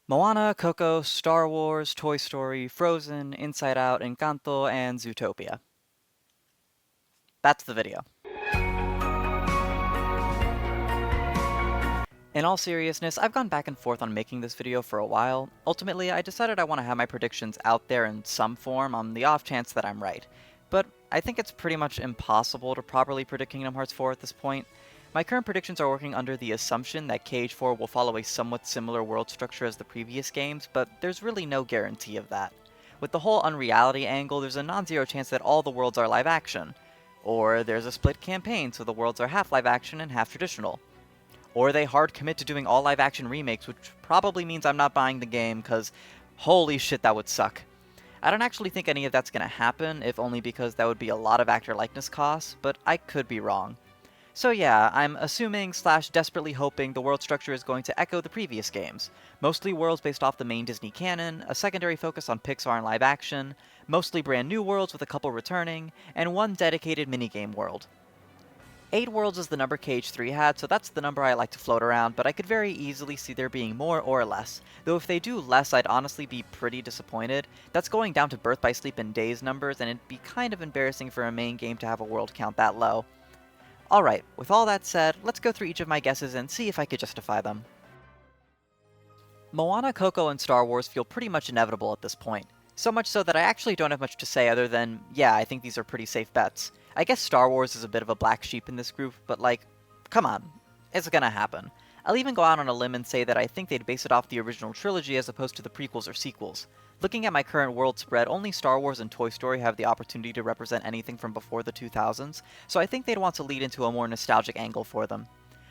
Moana, Coco, Star Wars, Toy Story, Frozen, Inside Out, Encanto, and Zootopia. That's the video. In all seriousness, I've gone back and forth on making this video for a while. Ultimately, I decided I want to have my predictions out there in some form on the off chance that I'm right. But I think it's pretty much impossible to properly predict Kingdom Hearts 4 at this point. My current predictions are working under the assumption that KH4 will follow a somewhat similar world structure as the previous games, but there's really no guarantee of that. With the whole unreality angle, there's a non-zero chance that all the worlds are live action. Or there's a split campaign, so the worlds are half live action and half traditional. Or they hard commit to doing all live action remakes, which probably means I'm not buying the game, cause holy shit that would suck. I don't actually think any of that's gonna happen, if only because that would be a lot of actor likeness costs, but I could be wrong. So yeah, I'm assuming / desperately hoping the world structure is going to echo the previous games. Mostly worlds based off the main Disney canon, a secondary focus on Pixar and live action, mostly brand new worlds with a couple returning, and one dedicated minigame world. 8 worlds is the number KH3 had, so that's the number I like to float around, but I could very easily see there being more or less. Though if they do less, I'd honestly be pretty disappointed. That's going down to Birth by Sleep and Days numbers, and it'd be kind of embarrassing for a main game to have a world count that low. Alright, with all that said, let's go through each of my guesses and see if I could justify them. Moana, Coco, and Star Wars feel pretty much inevitable at this point. So much so that I actually don't have much to say other than, yeah, I think these are pretty safe bets. I guess Star Wars is a bit of a black sheep in this group, but like, come on, it's gonna happen. I'll even go out on a limb and say that I think they'd base it off the original trilogy as opposed to the prequels or sequels. Looking at my current world spread, only Star Wars and Toy Story have the opportunity to represent anything from before the 2000s, so I think they'd want to lead into a more nostalgic angle for them.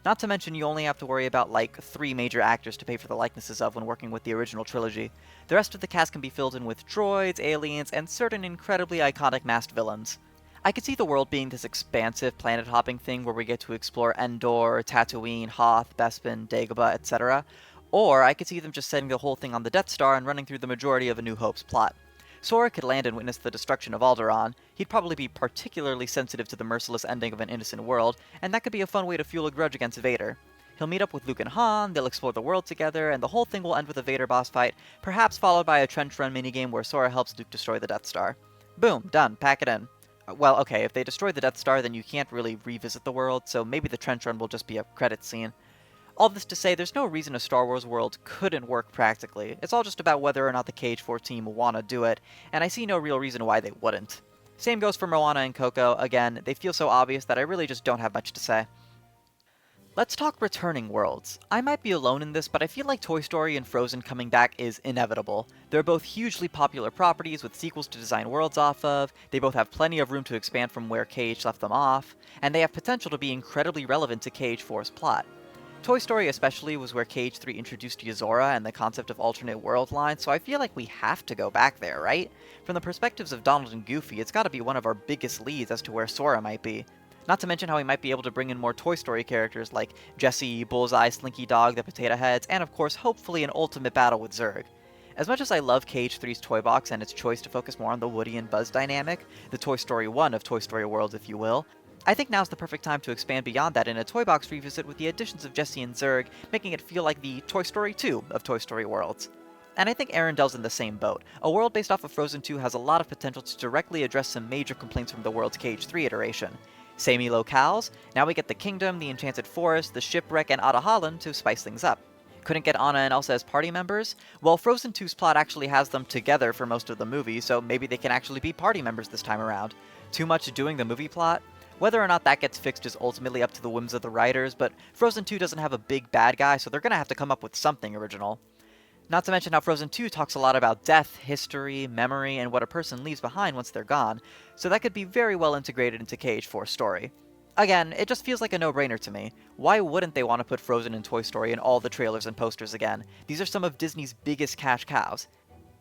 Not to mention you only have to worry about like 3 major actors to pay for the likenesses of when working with the original trilogy. The rest of the cast can be filled in with droids, aliens, and certain incredibly iconic masked villains. I could see the world being this expansive planet-hopping thing where we get to explore Endor, Tatooine, Hoth, Bespin, Dagobah, etc. Or I could see them just setting the whole thing on the Death Star and running through the majority of A New Hope's plot. Sora could land and witness the destruction of Alderaan. He'd probably be particularly sensitive to the merciless ending of an innocent world, and that could be a fun way to fuel a grudge against Vader. He'll meet up with Luke and Han, they'll explore the world together, and the whole thing will end with a Vader boss fight, perhaps followed by a trench run minigame where Sora helps Luke destroy the Death Star. Boom, done, pack it in. Well, okay, if they destroy the Death Star, then you can't really revisit the world, so maybe the trench run will just be a credit scene. All this to say, there's no reason a Star Wars world couldn't work practically. It's all just about whether or not the KH4 team will want to do it, and I see no real reason why they wouldn't. Same goes for Moana and Coco. Again, they feel so obvious that I really just don't have much to say. Let's talk returning worlds. I might be alone in this, but I feel like Toy Story and Frozen coming back is inevitable. They're both hugely popular properties with sequels to design worlds off of, they both have plenty of room to expand from where KH left them off, and they have potential to be incredibly relevant to KH4's plot. Toy Story especially was where KH3 introduced Yozora and the concept of alternate world lines, so I feel like we have to go back there, right? From the perspectives of Donald and Goofy, it's gotta be one of our biggest leads as to where Sora might be. Not to mention how he might be able to bring in more Toy Story characters like Jessie, Bullseye, Slinky Dog, the Potato Heads, and of course, hopefully an ultimate battle with Zurg. As much as I love KH3's toy box and its choice to focus more on the Woody and Buzz dynamic, the Toy Story 1 of Toy Story Worlds if you will, I think now's the perfect time to expand beyond that in a Toy Box revisit with the additions of Jessie and Zurg, making it feel like the Toy Story 2 of Toy Story Worlds. And I think Arendelle's in the same boat. A world based off of Frozen 2 has a lot of potential to directly address some major complaints from the world's KH3 iteration. Samey locales, now we get the Kingdom, the Enchanted Forest, the Shipwreck, and Ada Holland to spice things up. Couldn't get Anna and Elsa as party members? Well, Frozen 2's plot actually has them together for most of the movie, so maybe they can actually be party members this time around. Too much doing the movie plot? Whether or not that gets fixed is ultimately up to the whims of the writers, but Frozen 2 doesn't have a big bad guy, so they're gonna have to come up with something original. Not to mention how Frozen 2 talks a lot about death, history, memory, and what a person leaves behind once they're gone, so that could be very well integrated into KH4's story. Again, it just feels like a no-brainer to me. Why wouldn't they want to put Frozen and Toy Story in all the trailers and posters again? These are some of Disney's biggest cash cows.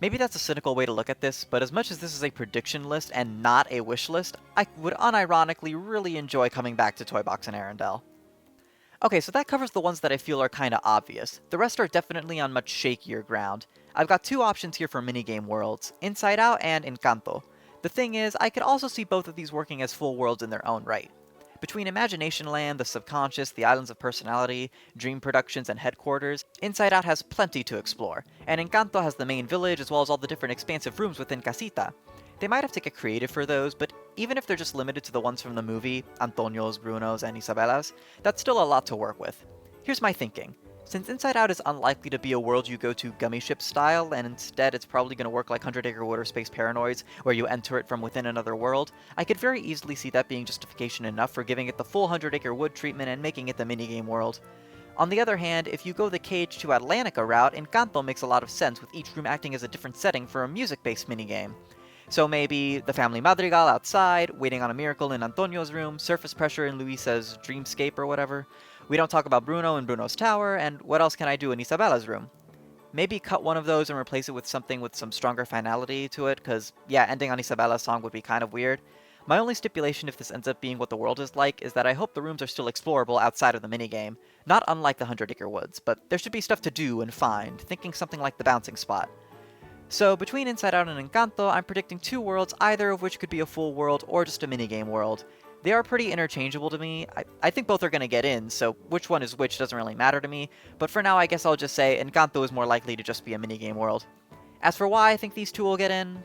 Maybe that's a cynical way to look at this, but as much as this is a prediction list and not a wish list, I would unironically really enjoy coming back to Toy Box and Arendelle. Okay, so that covers the ones that I feel are kinda obvious. The rest are definitely on much shakier ground. I've got 2 options here for Minigame Worlds, Inside Out and Encanto. The thing is, I could also see both of these working as full worlds in their own right. Between Imagination Land, the Subconscious, the Islands of Personality, Dream Productions, and Headquarters, Inside Out has plenty to explore, and Encanto has the main village as well as all the different expansive rooms within Casita. They might have to get creative for those, but even if they're just limited to the ones from the movie, Antonio's, Bruno's, and Isabella's, that's still a lot to work with. Here's my thinking. Since Inside Out is unlikely to be a world you go to gummy ship style, and instead it's probably going to work like 100 Acre Wood or Space Paranoids, where you enter it from within another world, I could very easily see that being justification enough for giving it the full 100 Acre Wood treatment and making it the minigame world. On the other hand, if you go the Cage to Atlantica route, Encanto makes a lot of sense, with each room acting as a different setting for a music-based minigame. So maybe the family Madrigal outside, Waiting on a Miracle in Antonio's room, Surface Pressure in Luisa's Dreamscape or whatever. We don't talk about Bruno in Bruno's tower, and what else can I do in Isabella's room? Maybe cut one of those and replace it with something with some stronger finality to it, cause yeah, ending on Isabella's song would be kind of weird. My only stipulation if this ends up being what the world is like is that I hope the rooms are still explorable outside of the minigame, not unlike the 100 Acre Woods, but there should be stuff to do and find, thinking something like the bouncing spot. So between Inside Out and Encanto, I'm predicting two worlds, either of which could be a full world or just a minigame world. They are pretty interchangeable to me. I think both are going to get in, so which one is which doesn't really matter to me, but for now I guess I'll just say Encanto is more likely to just be a minigame world. As for why I think these two will get in,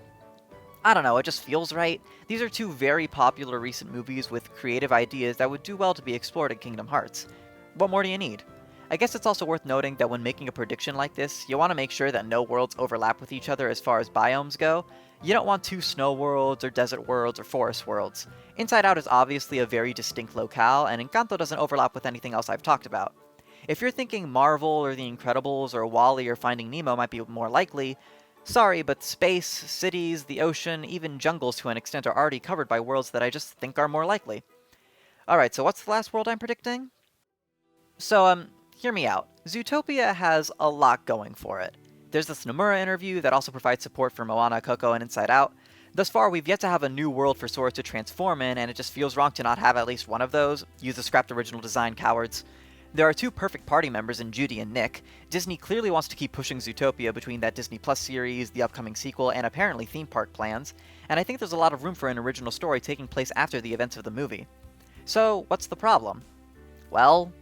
I don't know, it just feels right. These are two very popular recent movies with creative ideas that would do well to be explored in Kingdom Hearts. What more do you need? I guess it's also worth noting that when making a prediction like this, you want to make sure that no worlds overlap with each other as far as biomes go. You don't want two snow worlds, or desert worlds, or forest worlds. Inside Out is obviously a very distinct locale, and Encanto doesn't overlap with anything else I've talked about. If you're thinking Marvel, or The Incredibles, or WALL-E, or Finding Nemo might be more likely, sorry, but space, cities, the ocean, even jungles to an extent are already covered by worlds that I just think are more likely. Alright, so what's the last world I'm predicting? So, hear me out. Zootopia has a lot going for it. There's this Nomura interview that also provides support for Moana, Coco, and Inside Out. Thus far, we've yet to have a new world for Sora to transform in, and it just feels wrong to not have at least one of those. Use the scrapped original design, cowards. There are two perfect party members in Judy and Nick. Disney clearly wants to keep pushing Zootopia between that Disney Plus series, the upcoming sequel, and apparently theme park plans, and I think there's a lot of room for an original story taking place after the events of the movie. So, what's the problem? Well,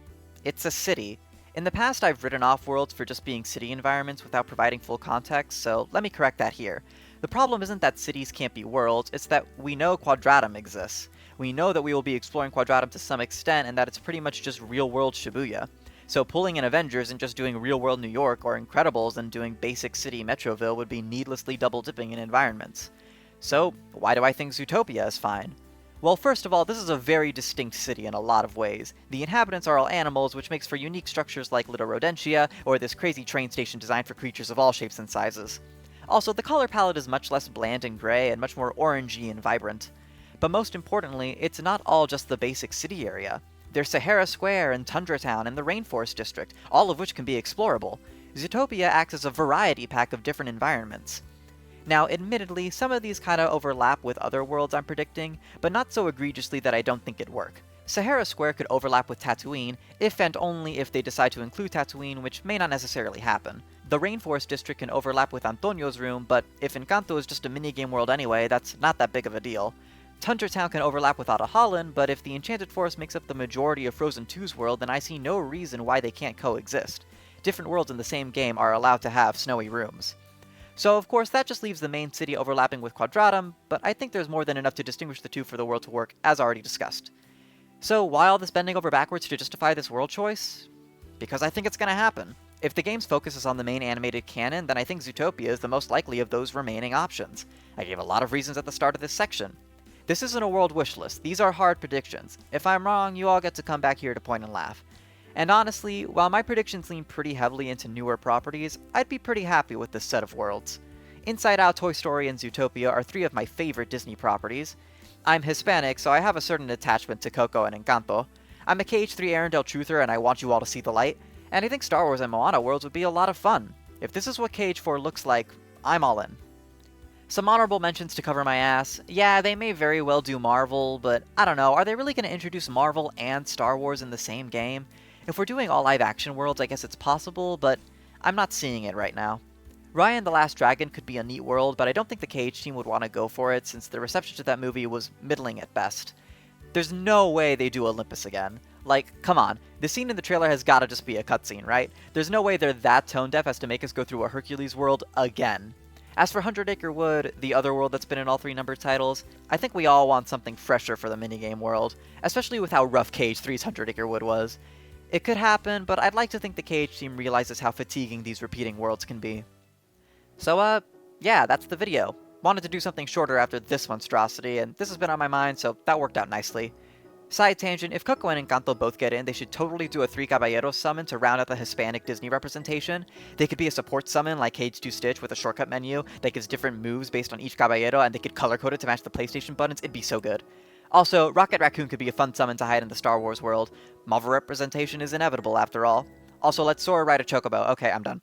it's a city. In the past, I've written off worlds for just being city environments without providing full context, so let me correct that here. The problem isn't that cities can't be worlds, it's that we know Quadratum exists. We know that we will be exploring Quadratum to some extent, and that it's pretty much just real-world Shibuya. So pulling in Avengers and just doing real-world New York, or Incredibles and doing basic city Metroville would be needlessly double-dipping in environments. So, why do I think Zootopia is fine? Well, first of all, this is a very distinct city in a lot of ways. The inhabitants are all animals, which makes for unique structures like Little Rodentia, or this crazy train station designed for creatures of all shapes and sizes. Also, the color palette is much less bland and gray, and much more orangey and vibrant. But most importantly, it's not all just the basic city area. There's Sahara Square and Tundra Town and the Rainforest District, all of which can be explorable. Zootopia acts as a variety pack of different environments. Now, admittedly, some of these kinda overlap with other worlds I'm predicting, but not so egregiously that I don't think it'd work. Sahara Square could overlap with Tatooine, if and only if they decide to include Tatooine, which may not necessarily happen. The Rainforest District can overlap with Antonio's room, but if Encanto is just a minigame world anyway, that's not that big of a deal. Tundra Town can overlap with Outer Holland, but if the Enchanted Forest makes up the majority of Frozen 2's world, then I see no reason why they can't coexist. Different worlds in the same game are allowed to have snowy rooms. So of course that just leaves the main city overlapping with Quadratum, but I think there's more than enough to distinguish the two for the world to work, as already discussed. So why all this bending over backwards to justify this world choice? Because I think it's gonna happen. If the game's focus is on the main animated canon, then I think Zootopia is the most likely of those remaining options. I gave a lot of reasons at the start of this section. This isn't a world wish list, these are hard predictions. If I'm wrong, you all get to come back here to point and laugh. And honestly, while my predictions lean pretty heavily into newer properties, I'd be pretty happy with this set of worlds. Inside Out, Toy Story, and Zootopia are three of my favorite Disney properties. I'm Hispanic, so I have a certain attachment to Coco and Encanto. I'm a KH3 Arendelle truther, and I want you all to see the light. And I think Star Wars and Moana worlds would be a lot of fun. If this is what KH4 looks like, I'm all in. Some honorable mentions to cover my ass. Yeah, they may very well do Marvel, but I don't know, are they really going to introduce Marvel and Star Wars in the same game? If we're doing all live-action worlds, I guess it's possible, but I'm not seeing it right now. Raya and the Last Dragon could be a neat world, but I don't think the KH team would want to go for it, since the reception to that movie was middling at best. There's no way they do Olympus again. Like, come on, the scene in the trailer has gotta just be a cutscene, right? There's no way they're that tone deaf as to make us go through a Hercules world again. As for 100 Acre Wood, the other world that's been in all 3 numbered titles, I think we all want something fresher for the minigame world, especially with how rough Cage 3's 100 Acre Wood was. It could happen, but I'd like to think the Cage team realizes how fatiguing these repeating worlds can be. So, yeah, that's the video. Wanted to do something shorter after this monstrosity, and this has been on my mind, so that worked out nicely. Side tangent, if Coco and Encanto both get in, they should totally do a 3 Caballeros summon to round out the Hispanic Disney representation. They could be a support summon like Cage 2 Stitch with a shortcut menu that gives different moves based on each Caballero, and they could color-code it to match the PlayStation buttons. It'd be so good. Also, Rocket Raccoon could be a fun summon to hide in the Star Wars world. Marvel representation is inevitable, after all. Also, let Sora ride a chocobo. Okay, I'm done.